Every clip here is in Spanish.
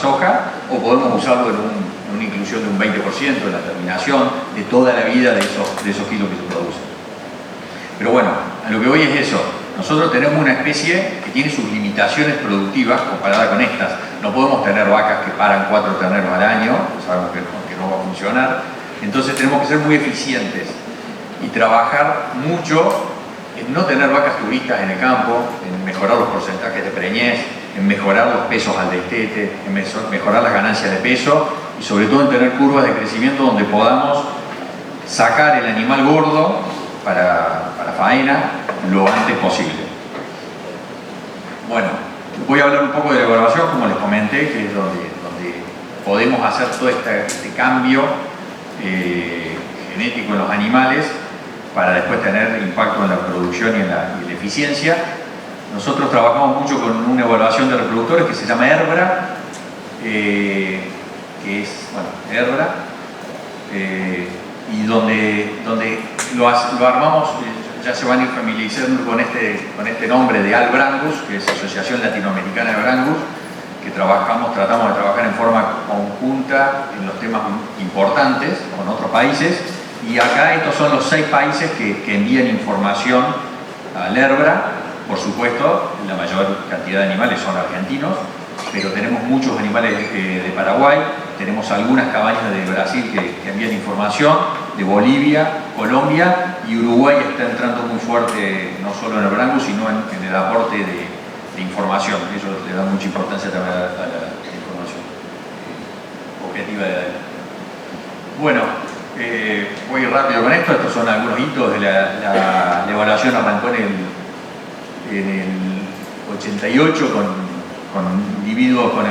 soja, o podemos usarlo en una inclusión de un 20% en la terminación de toda la vida de esos kilos que se producen. Pero bueno, a lo que voy es eso. Nosotros tenemos una especie que tiene sus limitaciones productivas comparada con estas. No podemos tener vacas que paran 4 terneros al año, sabemos que no va a funcionar. Entonces tenemos que ser muy eficientes y trabajar mucho en no tener vacas turistas en el campo, en mejorar los porcentajes de preñez, en mejorar los pesos al destete, en mejorar las ganancias de peso y sobre todo en tener curvas de crecimiento donde podamos sacar el animal gordo para faena lo antes posible. Bueno, voy a hablar un poco de la evaluación, como les comenté, que es donde podemos hacer todo este cambio genético en los animales para después tener impacto en la producción y en la eficiencia. Nosotros trabajamos mucho con una evaluación de reproductores que se llama ERBRA, que es, bueno, ERBRA, y donde lo armamos, ya se van a ir familiarizando con este nombre de ALBRANGUS, que es Asociación Latinoamericana de Brangus, que tratamos de trabajar en forma conjunta en los temas importantes con otros países, y acá estos son los 6 países que envían información al ERBRA. Por supuesto, la mayor cantidad de animales son argentinos, pero tenemos muchos animales de Paraguay, tenemos algunas cabañas de Brasil que envían información, de Bolivia, Colombia, y Uruguay está entrando muy fuerte, no solo en el Brangus, sino en el aporte de información. Eso le da mucha importancia también a la información objetiva de edad. Bueno, voy rápido con esto. Estos son algunos hitos de la evaluación. Arrancó en el 88 con individuos con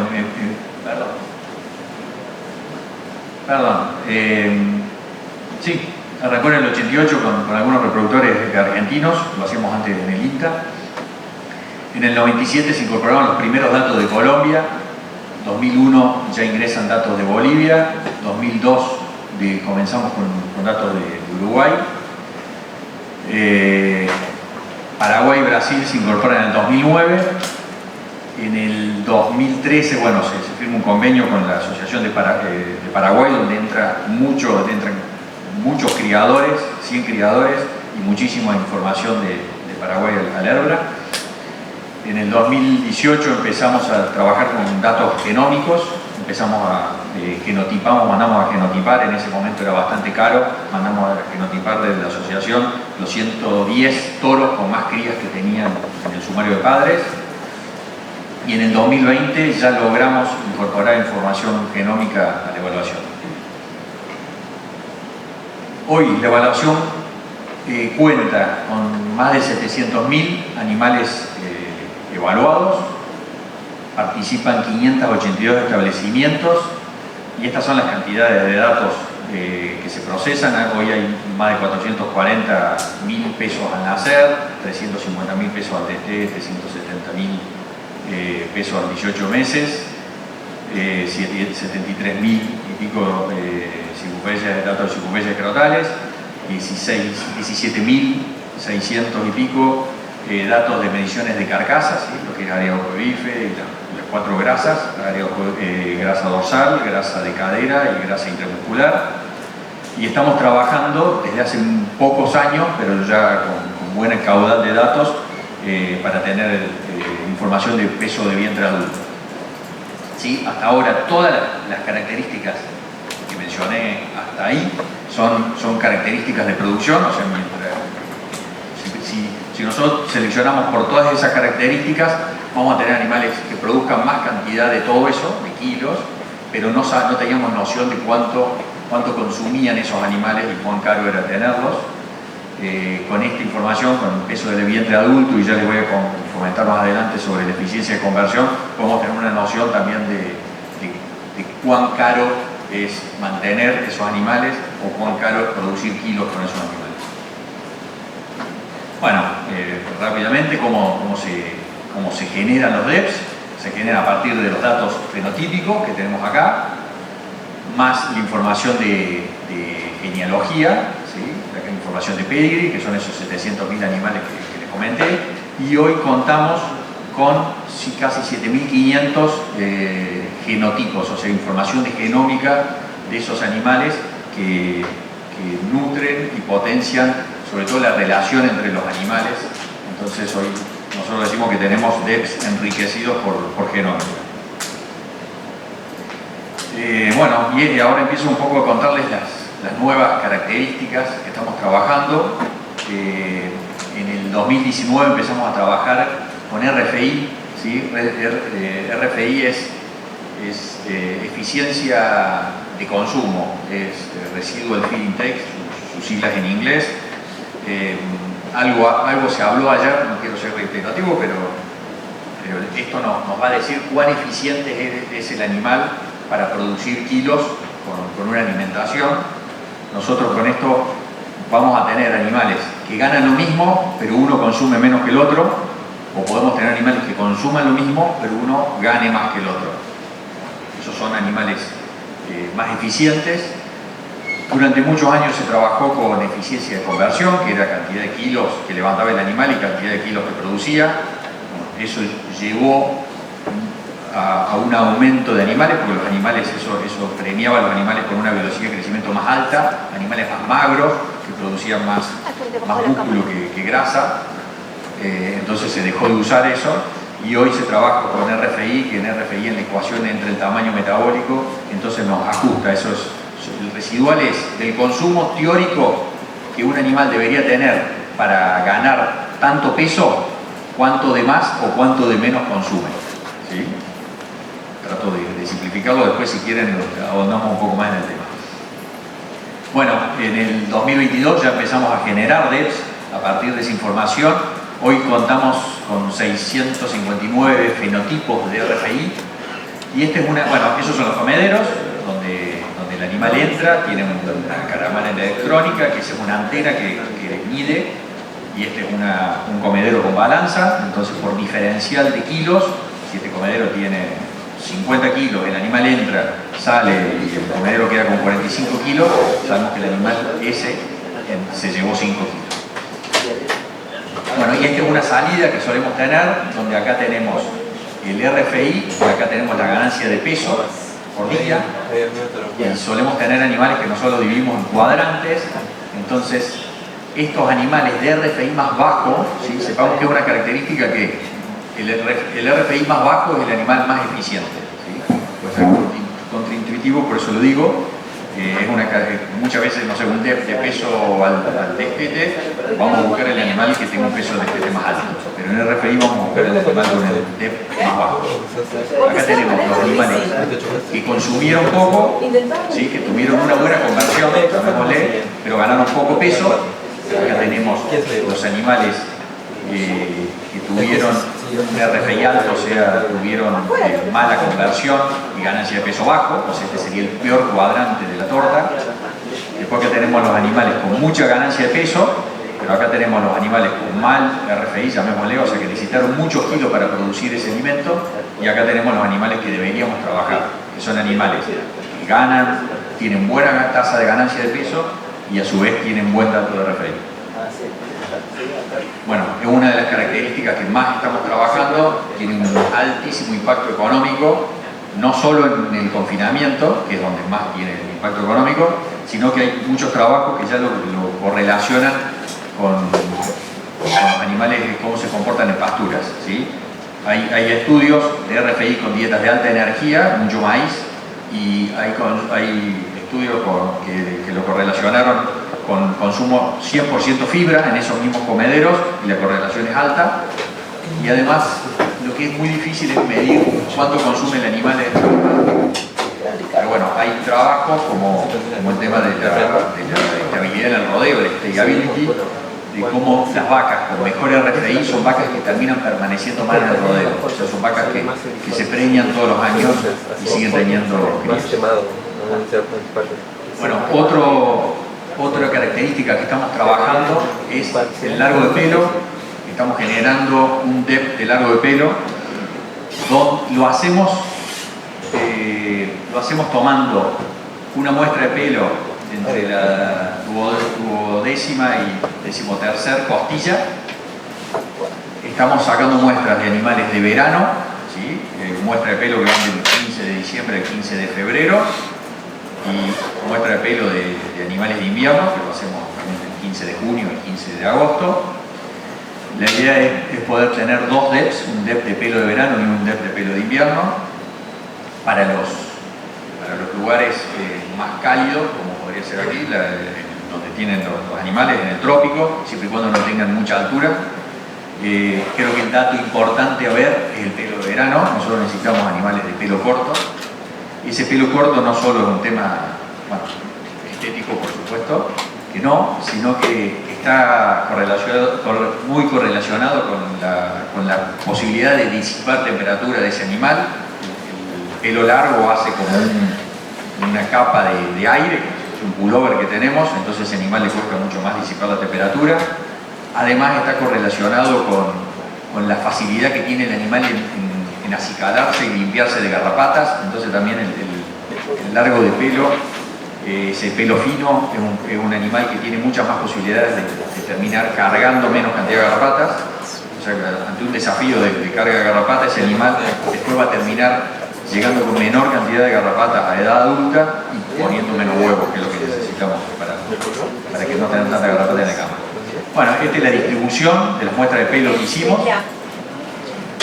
sí, arrancó en el 88 con algunos reproductores argentinos, lo hacíamos antes en el INTA. En el 97 se incorporaron los primeros datos de Colombia, 2001 ya ingresan datos de Bolivia, 2002 comenzamos con datos de Uruguay. Paraguay y Brasil se incorporan en el 2009. En el 2013, bueno, se firma un convenio con la Asociación de Paraguay, donde entran muchos criadores, 100 criadores y muchísima información de Paraguay al ERBRA. En el 2018 empezamos a trabajar con datos genómicos, mandamos a genotipar, en ese momento era bastante caro, mandamos a genotipar desde la asociación los 110 toros con más crías que tenían en el sumario de padres. Y en el 2020 ya logramos incorporar información genómica a la evaluación. Hoy la evaluación cuenta con más de 700.000 animales evaluados, participan 582 establecimientos y estas son las cantidades de datos que se procesan. Hoy hay más de 440.000 pesos al nacer, 350.000 pesos al destete, 370.000 pesos a 18 meses, 73.000 y pico datos de circunferencias escrotales, 17.600 y pico datos de mediciones de carcasas, ¿sí? Lo que es área ojo-bife y las 4 grasas, grasa dorsal, grasa de cadera y grasa intramuscular. Y estamos trabajando desde hace pocos años, pero ya con buena caudal de datos, para tener información de peso de vientre adulto. ¿Sí? Hasta ahora todas las características que mencioné hasta ahí son características de producción. O sea, si nosotros seleccionamos por todas esas características, vamos a tener animales que produzcan más cantidad de todo eso, de kilos, pero no teníamos noción de cuánto consumían esos animales y cuán caro era tenerlos. Con esta información, con el peso del vientre adulto, y ya les voy a comentar más adelante sobre la eficiencia de conversión, podemos tener una noción también de cuán caro es mantener esos animales o cuán caro es producir kilos con esos animales. Bueno, rápidamente, ¿cómo se generan los DEPs? Se generan a partir de los datos fenotípicos que tenemos acá, más la información de genealogía, ¿sí? La información de pedigree, que son esos 700.000 animales que les comenté, y hoy contamos con casi 7.500 genotipos, o sea, información de genómica de esos animales que nutren y potencian sobre todo la relación entre los animales. Entonces hoy nosotros decimos que tenemos DEPs enriquecidos por genómica. Bueno, y ahora empiezo un poco a contarles las nuevas características que estamos trabajando. En el 2019 empezamos a trabajar con RFI, ¿sí? RFI es eficiencia de consumo, es Residual Feed Intake, sus siglas en inglés. Algo se habló ayer, no quiero ser reiterativo, pero esto nos va a decir cuán eficiente es el animal para producir kilos con una alimentación. Nosotros con esto vamos a tener animales que ganan lo mismo, pero uno consume menos que el otro, o podemos tener animales que consuman lo mismo, pero uno gane más que el otro. Esos son animales más eficientes. Durante muchos años se trabajó con eficiencia de conversión, que era cantidad de kilos que levantaba el animal y cantidad de kilos que producía. Eso llevó a un aumento de animales, porque los animales, eso premiaba a los animales con una velocidad de crecimiento más alta, animales más magros, que producían más músculo que grasa. Entonces se dejó de usar eso y hoy se trabaja con RFI, que en RFI en la ecuación entre el tamaño metabólico, entonces nos ajusta. El residual es del consumo teórico que un animal debería tener para ganar tanto peso, cuánto de más o cuánto de menos consume, ¿sí? Trato de simplificarlo, después si quieren ahondamos un poco más en el tema. Bueno, en el 2022 ya empezamos a generar DEPs a partir de esa información. Hoy contamos con 659 fenotipos de RFI y esos son los comederos, donde el animal entra, tiene una caravana electrónica, que es una antena que mide, y este es un comedero con balanza. Entonces por diferencial de kilos, si este comedero tiene 50 kilos, el animal entra, sale y el comedero queda con 45 kilos, sabemos que el animal ese se llevó 5 kilos. Bueno, y esta es una salida que solemos tener, donde acá tenemos el RFI, acá tenemos la ganancia de peso por día, y solemos tener animales que nosotros dividimos en cuadrantes. Entonces estos animales de RFI más bajo, ¿sí? Sepamos que es una característica que el RFI más bajo es el animal más eficiente, ¿sí? Puede ser contraintuitivo, por eso lo digo. Muchas veces, no sé, un DEP de peso al destete, vamos a buscar el animal que tenga un peso de destete más alto, pero en el RFI vamos a buscar el animal con el DEP más bajo. Acá tenemos los animales que consumieron poco, ¿sí? Que tuvieron una buena conversión, pero ganaron poco peso. Acá tenemos los animales que tuvieron un RFI alto, o sea, tuvieron mala conversión y ganancia de peso bajo, o sea, este sería el peor cuadrante de la torta. Después acá tenemos los animales con mucha ganancia de peso, pero acá tenemos los animales con mal RFI, llamémosle, o sea, que necesitaron muchos kilos para producir ese alimento, y acá tenemos los animales que deberíamos trabajar, que son animales que ganan, tienen buena tasa de ganancia de peso y a su vez tienen buen dato de RFI. Bueno, es una de las características que más estamos trabajando, tiene un altísimo impacto económico, no solo en el confinamiento, que es donde más tiene el impacto económico, sino que hay muchos trabajos que ya lo correlacionan con los animales, cómo se comportan en pasturas, ¿sí? Hay estudios de RFI con dietas de alta energía, mucho maíz, y hay estudios que lo correlacionaron con consumo 100% fibra en esos mismos comederos, y la correlación es alta. Y además, lo que es muy difícil es medir cuánto consume el animal en pero bueno, hay trabajos como el tema de la estabilidad en el rodeo, de stayability, de cómo las vacas con mejor RFI son vacas que terminan permaneciendo más en el rodeo. O sea, son vacas que se preñan todos los años y siguen teniendo crías. Bueno, otra característica que estamos trabajando es el largo de pelo. Estamos generando un DEP de largo de pelo. Lo hacemos tomando una muestra de pelo entre la duodécima y decimotercer costilla. Estamos sacando muestras de animales de verano, ¿sí? Muestra de pelo que van del 15 de diciembre al 15 de febrero, y muestra de pelo de animales de invierno, que lo hacemos el 15 de junio y el 15 de agosto. La idea es poder tener dos DEPs, un DEP de pelo de verano y un DEP de pelo de invierno, para los lugares más cálidos, como podría ser aquí, donde tienen los animales en el trópico, siempre y cuando no tengan mucha altura. Creo que el dato importante a ver es el pelo de verano. Nosotros necesitamos animales de pelo corto. Ese pelo corto no solo es un tema, bueno, estético, por supuesto, que no, sino que está muy correlacionado con la posibilidad de disipar temperatura de ese animal. El pelo largo hace como una capa de aire, un pullover que tenemos, entonces a ese animal le cuesta mucho más disipar la temperatura. Además está correlacionado con la facilidad que tiene el animal en acicalarse y limpiarse de garrapatas. Entonces también el largo de pelo, ese pelo fino, es un animal que tiene muchas más posibilidades de terminar cargando menos cantidad de garrapatas. O sea que ante un desafío de carga de garrapatas, ese animal después va a terminar llegando con menor cantidad de garrapatas a edad adulta y poniendo menos huevos, que es lo que necesitamos para que no tengan tanta garrapata en la cama. Bueno, esta es la distribución de las muestras de pelo que hicimos,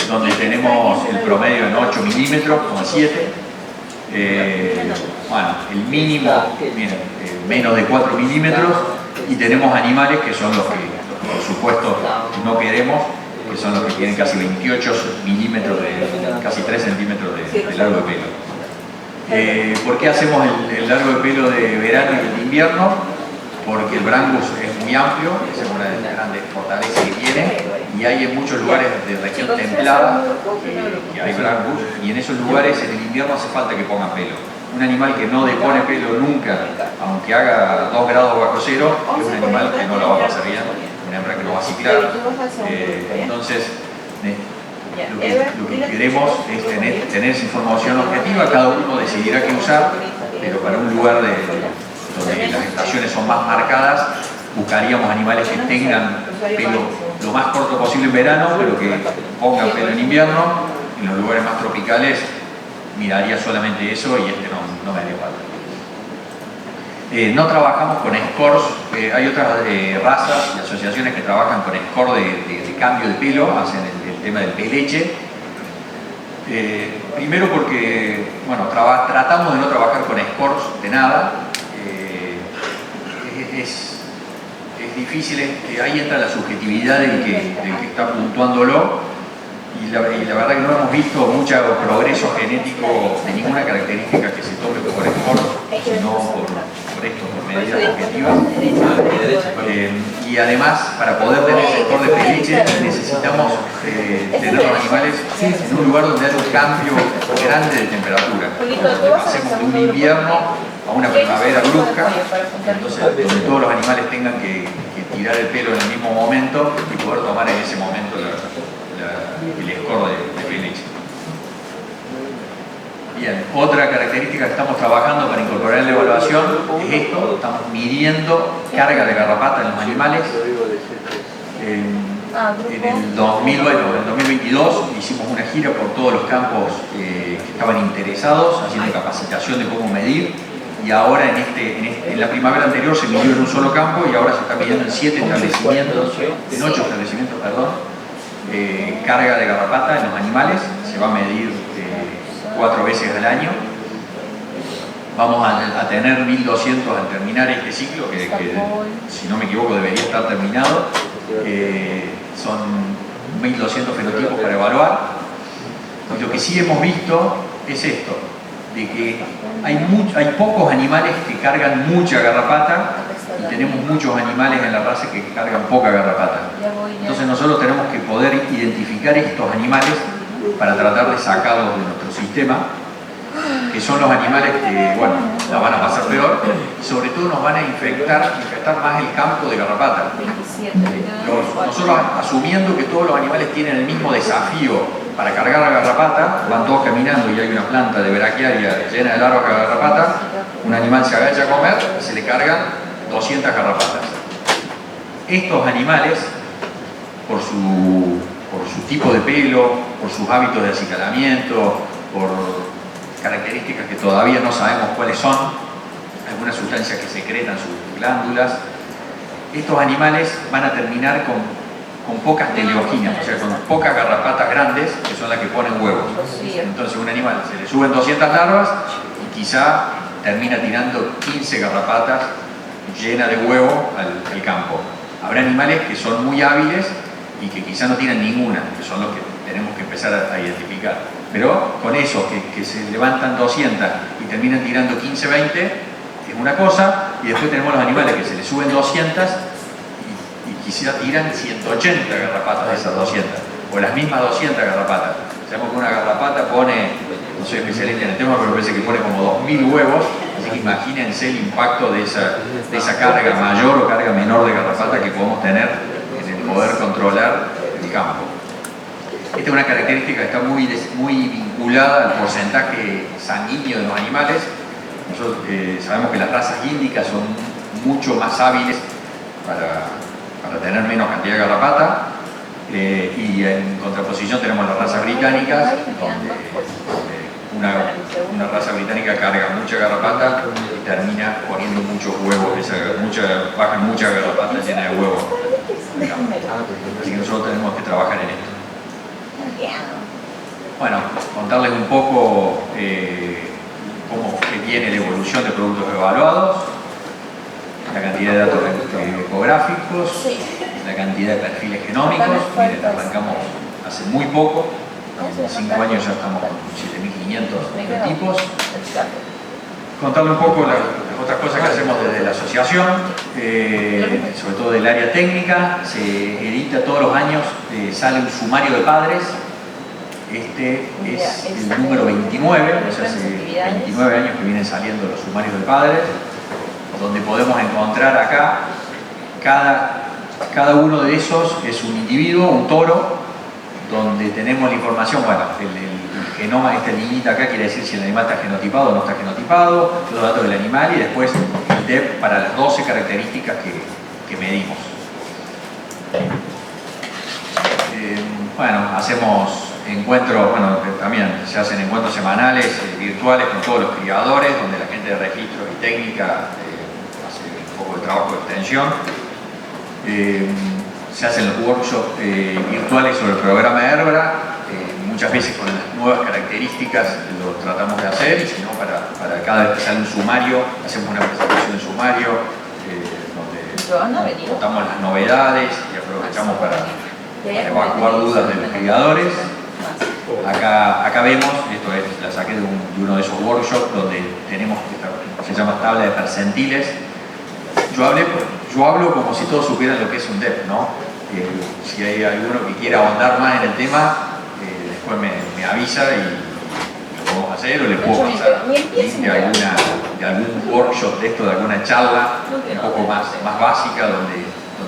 donde tenemos el promedio en 8 milímetros, 7. Bueno, el mínimo, miren, menos de 4 milímetros, y tenemos animales que son los que por supuesto no queremos, que son los que tienen casi 28 milímetros, casi 3 centímetros de largo de pelo. ¿Por qué hacemos el largo de pelo de verano y el de invierno? Porque el Brangus es muy amplio, esa es una de las grandes fortalezas que tiene, y hay en muchos lugares de región templada que hay Brangus, y en esos lugares en el invierno hace falta que ponga pelo. Un animal que no depone pelo nunca, aunque haga 2 grados bajo cero, es un animal que no lo va a pasar bien, una hembra que lo va a ciclar. Entonces, lo que queremos es tener esa información objetiva, cada uno decidirá qué usar, pero para un lugar donde las estaciones son más marcadas, buscaríamos animales que tengan pelo lo más corto posible en verano, pero que pongan pelo en invierno. En los lugares más tropicales miraría solamente eso, y no me haría falta. No trabajamos con scores, hay otras razas y asociaciones que trabajan con score de cambio de pelo, hacen el tema del peleche. Primero porque, bueno, tratamos de no trabajar con scores de nada. Es difícil, ahí entra la subjetividad del que está puntuándolo, y la verdad que no hemos visto mucho progreso genético de ninguna característica que se tome por score, sino por medidas objetivas. Y además, para poder tener ese score de peleche, necesitamos tener los animales en un lugar donde haya un cambio grande de temperatura, donde pasemos de un invierno a una primavera brusca, entonces donde todos los animales tengan que tirar el pelo en el mismo momento y poder tomar en ese momento el score de peleche. Bien, otra característica que estamos trabajando para incorporar en la evaluación es esto: estamos midiendo carga de garrapata en los animales. En el 2022 hicimos una gira por todos los campos que estaban interesados, haciendo capacitación de cómo medir, y ahora en la primavera anterior se midió en un solo campo, y ahora se está midiendo en 8 establecimientos, carga de garrapata en los animales. Se va a medir 4 veces al año. Vamos a tener 1200 al terminar este ciclo, que si no me equivoco debería estar terminado. Son 1200 fenotipos para evaluar. Y lo que sí hemos visto es esto, de que hay pocos animales que cargan mucha garrapata, y tenemos muchos animales en la raza que cargan poca garrapata. Entonces nosotros tenemos que poder identificar estos animales para tratar de sacarlos de nuestro sistema, que son los animales que, bueno, la van a pasar peor, y sobre todo nos van a infectar más el campo de garrapata. Nosotros, asumiendo que todos los animales tienen el mismo desafío para cargar la garrapata, van todos caminando y hay una planta de braquiaria llena de larvas de garrapata, un animal se agacha a comer y se le cargan 200 garrapatas. Estos animales, por su por su tipo de pelo, por sus hábitos de acicalamiento, por características que todavía no sabemos cuáles son, algunas sustancias que secretan sus glándulas. Estos animales van a terminar con pocas teleoginas, o sea, con pocas garrapatas grandes, que son las que ponen huevos. Entonces un animal se le suben 200 larvas y quizá termina tirando 15 garrapatas llenas de huevo al campo. Habrá animales que son muy hábiles y que quizá no tiran ninguna, que son los que tenemos que empezar a identificar. Pero con esos que se levantan 200 y terminan tirando 15, 20, es una cosa, y después tenemos los animales que se les suben 200 y quizá tiran 180 garrapatas de esas 200, o las mismas 200 garrapatas. Sabemos que una garrapata pone, no soy especialista en el tema, pero parece que pone como 2000 huevos, así que imagínense el impacto de esa carga mayor o carga menor de garrapata que podemos tener en el poder controlar el campo. Esta es una característica que está muy vinculada al porcentaje sanguíneo de los animales. Nosotros sabemos que las razas índicas son mucho más hábiles para tener menos cantidad de garrapata, y en contraposición tenemos las razas británicas, donde una raza británica carga mucha garrapata y termina poniendo muchos huevos, bajan muchas garrapatas llenas de huevos. Así que nosotros tenemos que trabajar en esto. Bueno, contarles un poco cómo viene la evolución de productos evaluados, la cantidad de datos ecográficos, la cantidad de perfiles genómicos. Miren, arrancamos hace muy poco, en 5 años ya estamos con 7.500 tipos. Contarle un poco las otras cosas que hacemos desde la asociación, sobre todo del área técnica. Se edita todos los años, sale un sumario de padres. Este es el número 29, o sea, hace 29 años que vienen saliendo los sumarios de padres, donde podemos encontrar acá, cada uno de esos es un individuo, un toro, donde tenemos la información, bueno, el genoma, esta liñita acá quiere decir si el animal está genotipado o no está genotipado, los datos del animal y después el DEP para las 12 características que medimos. Bueno, hacemos encuentros, bueno, también se hacen encuentros semanales, virtuales con todos los criadores, donde la gente de registro y técnica hace un poco de trabajo de extensión. Se hacen los workshops virtuales sobre el programa Herbra, muchas veces con las nuevas características lo tratamos de hacer, y si no, para cada vez que sale un sumario, hacemos una presentación de sumario, donde contamos las novedades y aprovechamos para evacuar dudas de los criadores. Acá vemos, esto la saqué de uno de esos workshops donde tenemos se llama tabla de percentiles. Yo hablo como si todos supieran lo que es un DEP, ¿no? Si hay alguno que quiera ahondar más en el tema, después me avisa y lo podemos hacer, o le puedo pasar link de algún workshop de esto, de alguna charla un poco más básica, donde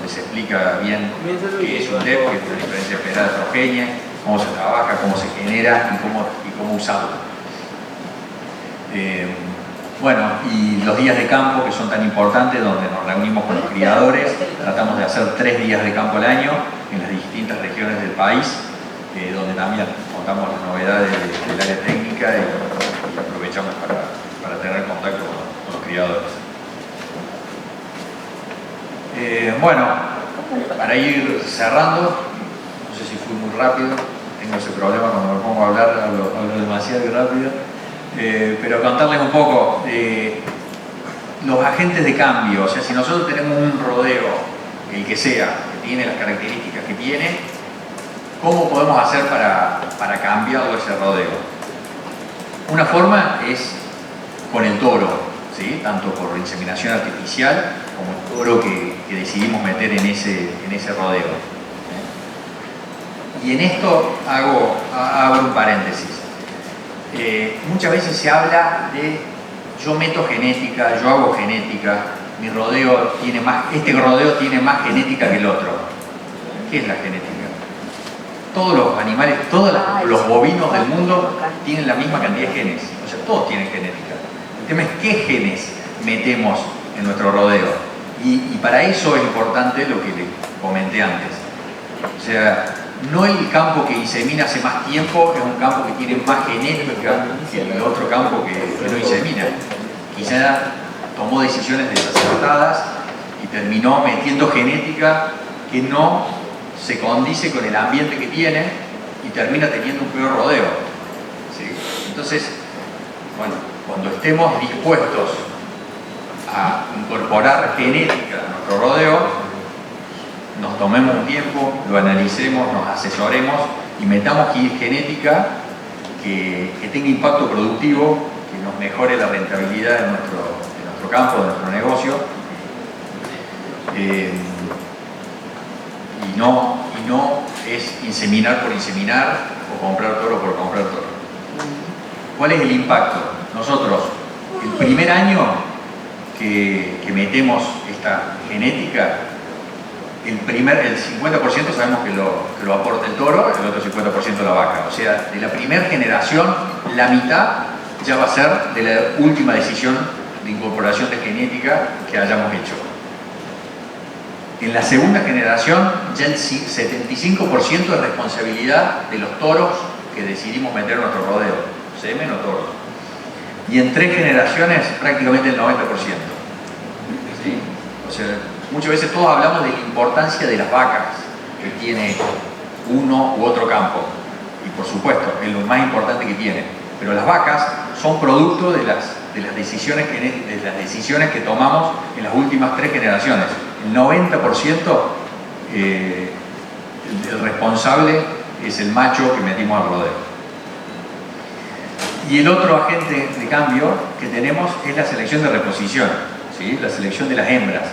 se explica bien qué es un DEP, qué es la diferencia esperada heterogénea, cómo se trabaja, cómo se genera y cómo usarlo. Bueno, y los días de campo, que son tan importantes, donde nos reunimos con los criadores, tratamos de hacer 3 días de campo al año en las distintas regiones del país, donde también contamos las novedades del área técnica y aprovechamos para tener contacto con los criadores. Bueno, para ir cerrando, no sé si fui muy rápido, tengo ese problema cuando me pongo a hablar, hablo demasiado y rápido, pero contarles un poco los agentes de cambio. O sea, si nosotros tenemos un rodeo, el que sea, que tiene las características que tiene, ¿cómo podemos hacer para cambiarlo ese rodeo? Una forma es con el toro, ¿sí? Tanto por inseminación artificial como el toro que decidimos meter en ese rodeo. Y en esto abro un paréntesis. Muchas veces se habla de yo meto genética, yo hago genética, mi rodeo tiene este rodeo tiene más genética que el otro. ¿Qué es la genética? Todos los animales, todos los bovinos del mundo tienen la misma cantidad de genes, o sea, todos tienen genética. El tema es qué genes metemos en nuestro rodeo. Y para eso es importante lo que les comenté antes. O sea, no el campo que insemina hace más tiempo es un campo que tiene más genética que el otro campo que no insemina. Quizá tomó decisiones desacertadas y terminó metiendo genética que no se condice con el ambiente que tiene y termina teniendo un peor rodeo. ¿Sí? Entonces, bueno, cuando estemos dispuestos a incorporar genética a nuestro rodeo, nos tomemos un tiempo, lo analicemos, nos asesoremos y metamos genética que tenga impacto productivo, que nos mejore la rentabilidad de nuestro campo, de nuestro negocio, y no es inseminar por inseminar o comprar toro por comprar toro. ¿Cuál es el impacto? Nosotros, el primer año que metemos esta genética, el 50% sabemos que lo aporta el toro, el otro 50% la vaca. O sea, de la primera generación, la mitad ya va a ser de la última decisión de incorporación de genética que hayamos hecho. En la segunda generación, ya el 75% es responsabilidad de los toros que decidimos meter en nuestro rodeo, semen o toros. Y en 3 generaciones, prácticamente el 90%. ¿Sí? O sea, muchas veces todos hablamos de la importancia de las vacas que tiene uno u otro campo. Y por supuesto, es lo más importante que tiene. Pero las vacas son producto de las decisiones que tomamos en las últimas 3 generaciones. El 90% el responsable es el macho que metimos al rodeo. Y el otro agente de cambio que tenemos es la selección de reposición, ¿sí? La selección de las hembras.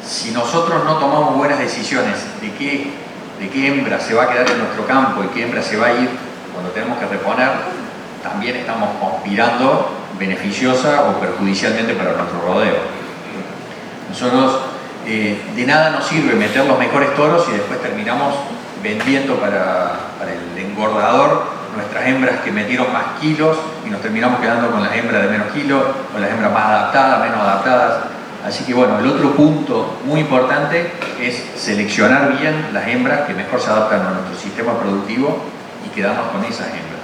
Si nosotros no tomamos buenas decisiones de qué hembra se va a quedar en nuestro campo y qué hembra se va a ir cuando tenemos que reponer, también estamos conspirando beneficiosa o perjudicialmente para nuestro rodeo. Nosotros, de nada nos sirve meter los mejores toros y después terminamos vendiendo para el engordador nuestras hembras que metieron más kilos y nos terminamos quedando con las hembras de menos kilos, con las hembras más adaptadas, menos adaptadas. Así que bueno, el otro punto muy importante es seleccionar bien las hembras que mejor se adaptan a nuestro sistema productivo y quedarnos con esas hembras,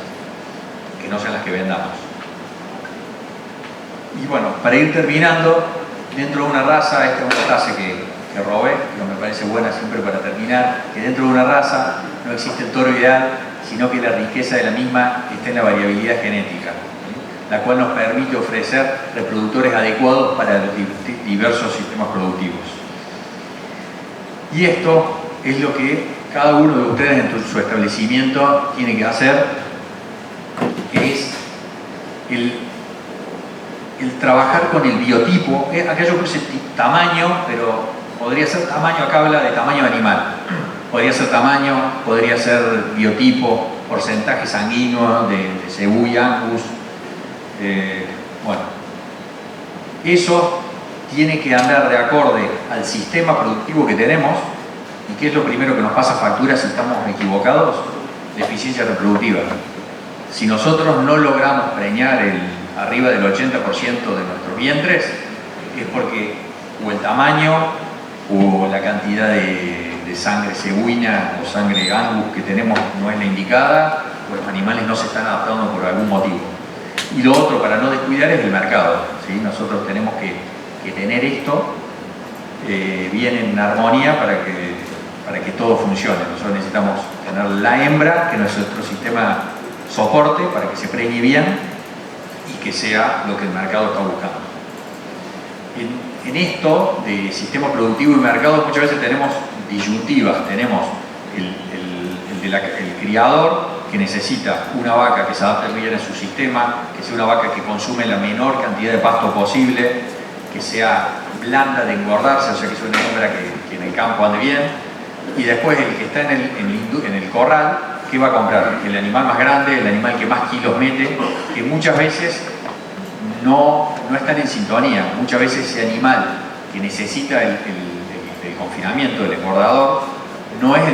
que no sean las que vendamos. Y bueno, para ir terminando, dentro de una raza, esta es una frase que robé, pero me parece buena siempre para terminar, que dentro de una raza no existe el toro ideal, sino que la riqueza de la misma está en la variabilidad genética, la cual nos permite ofrecer reproductores adecuados para los diversos sistemas productivos. Y esto es lo que cada uno de ustedes en su establecimiento tiene que hacer, que es el trabajar con el biotipo. Acá yo puse tamaño, pero podría ser tamaño, acá habla de tamaño animal. Podría ser tamaño, podría ser biotipo, porcentaje sanguíneo de cebú y angus. Bueno, eso tiene que andar de acorde al sistema productivo que tenemos. ¿Y qué es lo primero que nos pasa factura si estamos equivocados? Deficiencia reproductiva. Si nosotros no logramos preñar arriba del 80% de nuestros vientres, es porque o el tamaño o la cantidad de sangre cebuina o sangre angus que tenemos no es la indicada, o los animales no se están adaptando por algún motivo. Y lo otro, para no descuidar, es el mercado, ¿sí? Nosotros tenemos que tener esto bien en armonía para que todo funcione. Nosotros necesitamos tener la hembra, que nuestro sistema soporte para que se preñe bien y que sea lo que el mercado está buscando. En esto de sistema productivo y mercado muchas veces tenemos disyuntivas. Tenemos el criador, que necesita una vaca que se adapte bien a su sistema, que sea una vaca que consume la menor cantidad de pasto posible, que sea blanda de engordarse, o sea que sea una hembra que en el campo ande bien. Y después el que está en el corral, ¿qué va a comprar? El animal más grande, el animal que más kilos mete, que muchas veces no están en sintonía. Muchas veces ese animal que necesita el confinamiento del engordador no es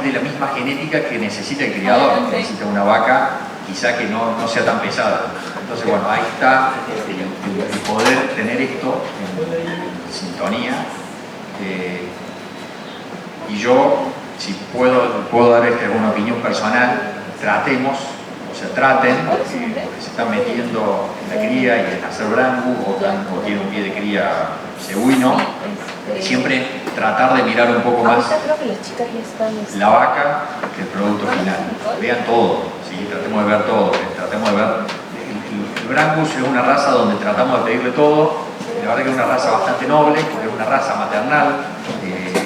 de la misma genética que necesita el criador, que necesita una vaca quizá que no sea tan pesada. Entonces bueno, ahí está el poder tener esto en sintonía. Y yo, si puedo dar alguna opinión personal, tratemos, o sea, traten, porque se están metiendo en la cría y en hacer brangus o tienen un pie de cría cebuino, siempre tratar de mirar un poco más la vaca que el producto final. Vean todo, ¿sí? Tratemos de ver todo, tratemos de ver. El brangus es una raza donde tratamos de pedirle todo. La verdad que es una raza bastante noble, porque es una raza maternal,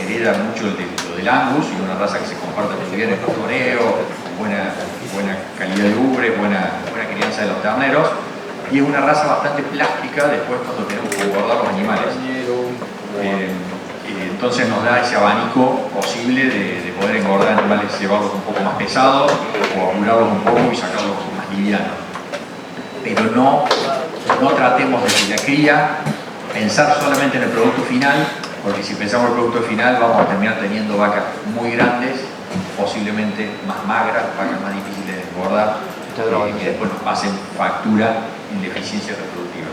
hereda mucho lo del Angus, y una raza que se comparte muy bien en pastoreo, buena calidad de ubre, buena crianza de los terneros, y es una raza bastante plástica después cuando tenemos que engordar los animales. Entonces nos da ese abanico posible de poder engordar animales, llevarlos un poco más pesados o apurarlos un poco y sacarlos más livianos. Pero no tratemos desde la cría pensar solamente en el producto final, porque si pensamos en el producto final vamos a terminar teniendo vacas muy grandes, posiblemente más magras, vacas más difíciles de engordar, que después nos pasen factura en deficiencia reproductiva.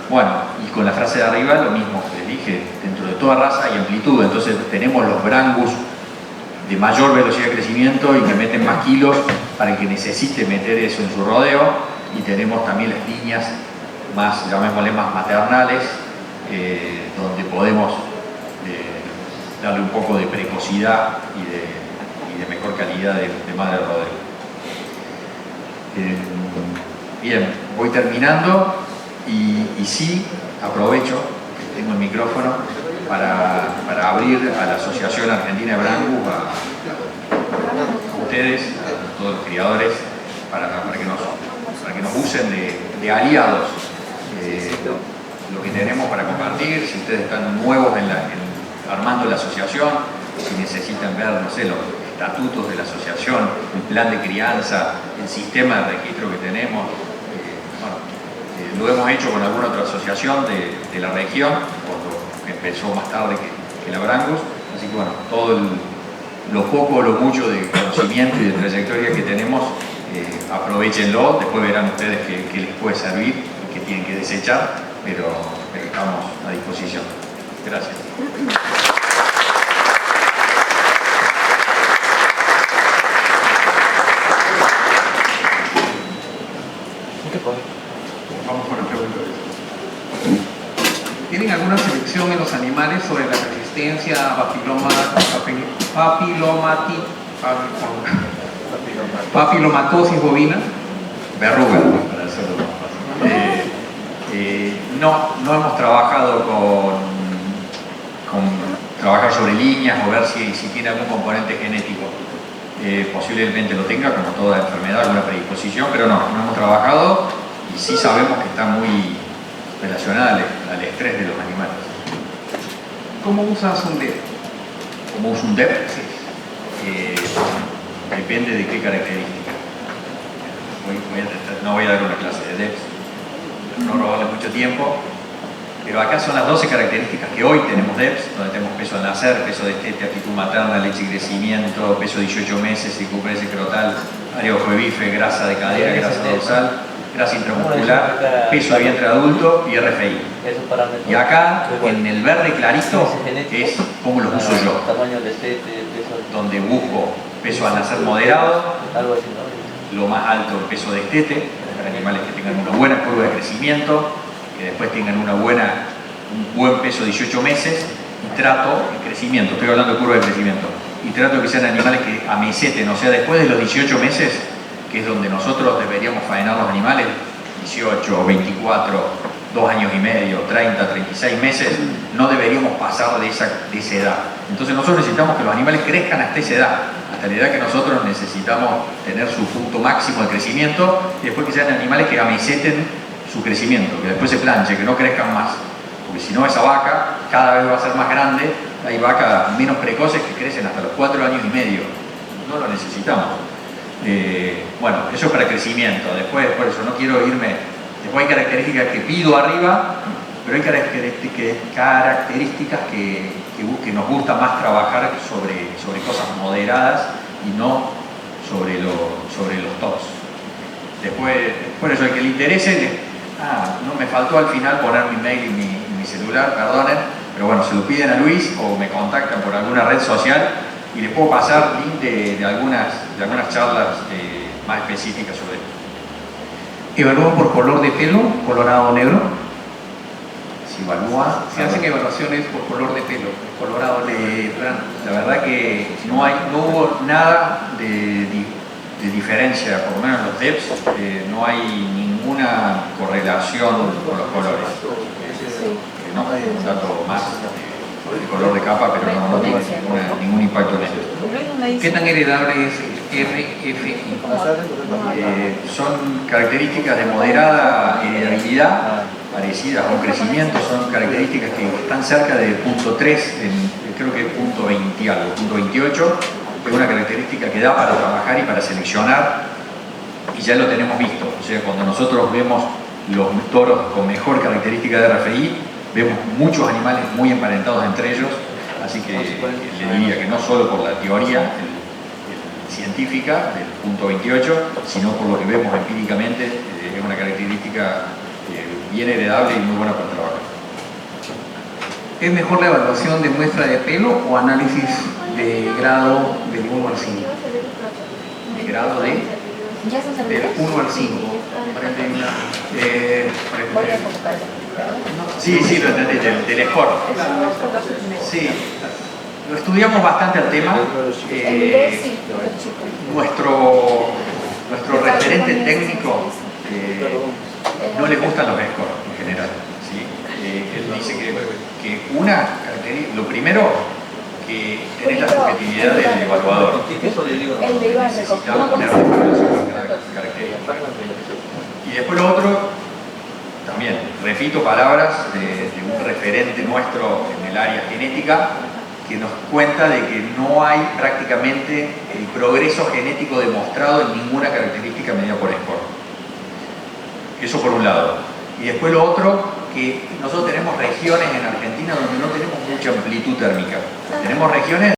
Bueno, y con la frase de arriba lo mismo que les dije, dentro de toda raza hay amplitud, entonces tenemos los brangus de mayor velocidad de crecimiento y que meten más kilos para el que necesite meter eso en su rodeo, y tenemos también las líneas más, llamémosle, más maternales, donde podemos darle un poco de precocidad y de mejor calidad de madre rodeo. Bien, voy terminando y sí aprovecho que tengo el micrófono para abrir a la Asociación Argentina de Brangus, a ustedes, a todos los criadores, para que nos usen de aliados. Lo que tenemos para compartir, si ustedes están nuevos armando la asociación, si necesitan ver, no sé, los estatutos de la asociación, el plan de crianza, el sistema de registro que tenemos, lo hemos hecho con alguna otra asociación de la región, que empezó más tarde que la Brangus, así que bueno, todo lo poco o lo mucho de conocimiento y de trayectoria que tenemos, aprovechenlo, después verán ustedes qué les puede servir y qué tienen que desechar, pero estamos a disposición. Gracias. Vamos con la pregunta. ¿Tienen alguna selección en los animales sobre la resistencia a papilomatosis bovina? Verruga, para hacerlo no hemos trabajado con trabajar sobre líneas o ver si tiene algún componente genético. Posiblemente lo tenga, como toda enfermedad, alguna predisposición, pero no hemos trabajado, y sí sabemos que está muy relacionada al estrés de los animales. ¿Cómo usas un DEP? ¿Cómo uso un DEP? Sí. Depende de qué características. No voy a dar una clase de DEPs, no robarle mucho tiempo, pero acá son las 12 características que hoy tenemos DEPs, donde tenemos peso al nacer, peso de destete, aptitud materna, leche y crecimiento, peso 18 meses, circunferencia escrotal, área ojo de bife, grasa de cadera, grasa dorsal, grasa intramuscular, peso de vientre adulto y RFI. Y acá, en el verde clarito, es cómo los uso yo, donde busco peso al nacer moderado, lo más alto el peso de destete, para animales que tengan una buena curva de crecimiento, que después tengan un buen peso de 18 meses, y trato el crecimiento, estoy hablando de curva de crecimiento, y trato que sean animales que ameseten, o sea, después de los 18 meses, que es donde nosotros deberíamos faenar los animales, 18, 24, 2 años y medio, 30, 36 meses, no deberíamos pasar de esa edad. Entonces nosotros necesitamos que los animales crezcan hasta esa edad, hasta la edad que nosotros necesitamos tener su punto máximo de crecimiento, y después que sean animales que ameseten su crecimiento, que después se planche, que no crezcan más, porque si no esa vaca cada vez va a ser más grande. Hay vacas menos precoces que crecen hasta los 4 años y medio, no lo necesitamos. Bueno, eso es para crecimiento. Después, por eso no quiero irme, después hay características que pido arriba, pero hay características que nos gusta más trabajar sobre cosas moderadas y no sobre los tops. Después, por eso el que le interese, no me faltó al final poner mi mail y mi celular, perdonen, pero bueno, se lo piden a Luis o me contactan por alguna red social y les puedo pasar link de algunas charlas más específicas sobre esto. ¿Evalúan por color de pelo, colorado o negro? Se evalúa. Se hacen evaluaciones por color de pelo, colorado o negro. La verdad que no hubo nada de diferencia, por lo menos en los DEPS, no hay ninguna correlación con los colores. No, un dato más de color de capa, pero no tiene ningún impacto en esto. ¿Qué tan heredable es el RFI? Son características de moderada heredabilidad, parecidas a un crecimiento, son características que están cerca de punto 3, creo que punto 20 algo, punto 28, que es una característica que da para trabajar y para seleccionar, y ya lo tenemos visto. O sea, cuando nosotros vemos los toros con mejor característica de RFI, vemos muchos animales muy emparentados entre ellos, así que le diría que no solo por la teoría científica del punto 28, sino por lo que vemos empíricamente, es una característica bien heredable y muy buena para trabajar. ¿Es mejor la evaluación de muestra de pelo o análisis de grado del 1 al 5? ¿De grado de? Del 1 al 5. Sí, lo entendí, del score. Sí, lo estudiamos bastante al tema. Nuestro referente técnico no le gustan los scores en general. ¿Sí? Él dice que lo primero, que tenés la subjetividad del evaluador. Necesitamos poner características. Y después lo otro, también repito palabras de un referente nuestro en el área genética, que nos cuenta de que no hay prácticamente el progreso genético demostrado en ninguna característica medida por score. Eso por un lado. Y después lo otro, que nosotros tenemos regiones en Argentina donde no tenemos mucha amplitud térmica. Tenemos regiones